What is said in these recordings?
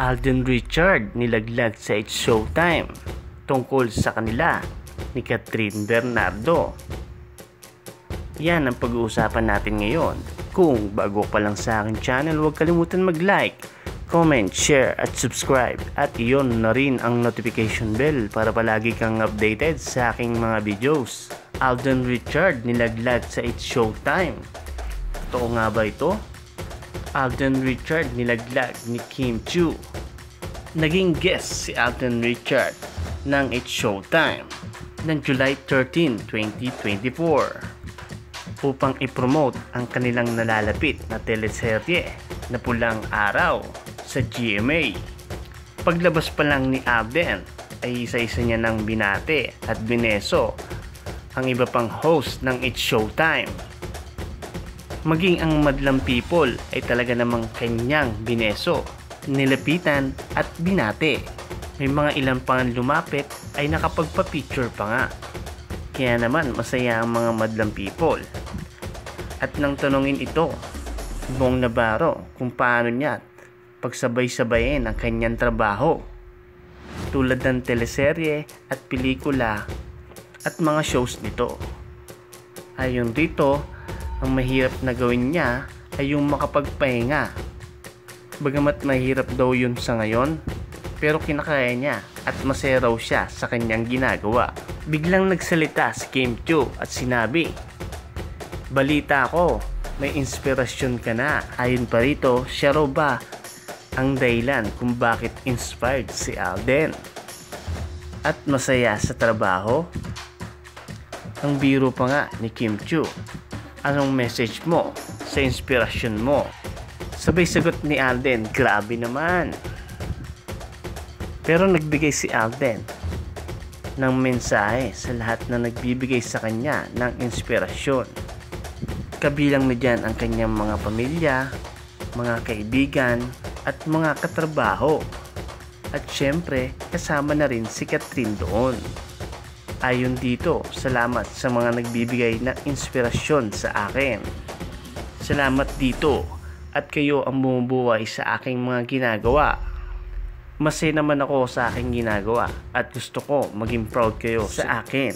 Alden Richard nilaglag sa It's Showtime tungkol sa kanila ni Catherine Bernardo. Yan ang pag-uusapan natin ngayon. Kung bago pa lang sa aking channel, huwag kalimutan mag-like, comment, share at subscribe. At iyon na rin ang notification bell para palagi kang updated sa aking mga videos. Alden Richard nilaglag sa It's Showtime. Totoo nga ba ito? Alden Richard nilaglag ni Kim Chiu. Naging guest si Alden Richard ng It's Showtime ng July 13, 2024 upang ipromote ang kanilang nalalapit na teleserye na Pulang Araw sa GMA. Paglabas pa lang ni Alden ay isa-isa niya nang binate at bineso ang iba pang host ng It's Showtime. Maging ang madlang people ay talaga namang kanyang bineso, nilapitan at binate. May mga ilang pang lumapit ay nakapagpa-picture pa nga. Kaya naman masaya ang mga madlang people. At nang tanungin ito, Bong Navarro kung paano niya pagsabay-sabayin ang kanyang trabaho tulad ng teleserye at pelikula at mga shows nito. Ayon dito, ang mahirap na gawin niya ay yung makapagpahinga. Bagamat mahirap daw yun sa ngayon, pero kinakaya niya at masaya raw siya sa kanyang ginagawa. Biglang nagsalita si Kim Chiu at sinabi, "Balita ko, may inspirasyon ka na." Ayon pa rito, siya raw ba ang dahilan kung bakit inspired si Alden at masaya sa trabaho? Ang biro pa nga ni Kim Chiu, "Anong message mo sa inspirasyon mo?" Sabay sagot ni Alden, "Grabe naman." Pero nagbigay si Alden ng mensahe sa lahat na nagbibigay sa kanya ng inspirasyon. Kabilang na dyan ang kanyang mga pamilya, mga kaibigan at mga katrabaho. At syempre, kasama na rin si Catherine doon. Ayon dito, salamat sa mga nagbibigay ng inspirasyon sa akin. Salamat dito at kayo ang bumubuhay sa aking mga ginagawa. Masaya naman ako sa aking ginagawa at gusto ko maging proud kayo sa akin.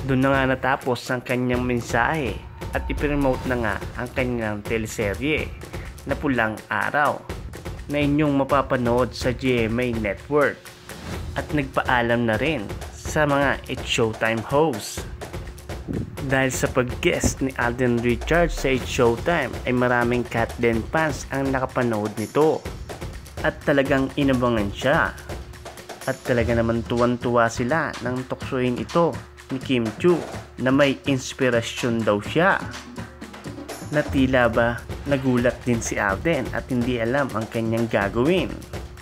Doon na nga natapos ang kanyang mensahe at ipromote na nga ang kanyang teleserye na Pulang Araw na inyong mapapanood sa GMA Network at nagpaalam na rin sa mga It's Showtime hosts. Dahil sa pag-guest ni Alden Richard sa It's Showtime ay maraming Catden fans ang nakapanood nito at talagang inabangan siya. At talaga naman tuwan-tuwa sila nang tuksoin ito ni Kim Chiu na may inspirasyon daw siya. Na tila ba nagulat din si Alden at hindi alam ang kanyang gagawin.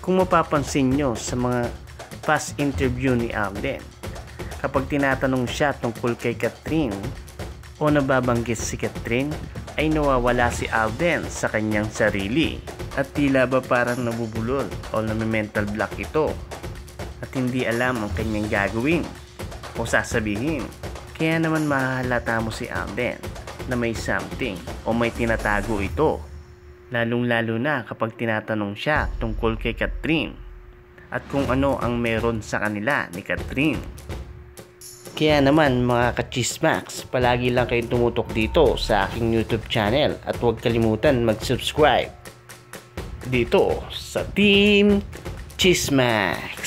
Kung mapapansin nyo sa mga past interview ni Alden, kapag tinatanong siya tungkol kay Catherine o nababanggit si Catherine, ay nawawala si Alden sa kanyang sarili at tila ba parang nabubulol o nami-mental block ito at hindi alam ang kanyang gagawin o sasabihin. Kaya naman mahahalata mo si Alden na may something o may tinatago ito, lalong-lalo na kapag tinatanong siya tungkol kay Catherine at kung ano ang meron sa kanila ni Catherine. Kaya naman mga ka-Chismax, palagi lang kayong tumutok dito sa aking YouTube channel at huwag kalimutan mag-subscribe dito sa Team Chismax.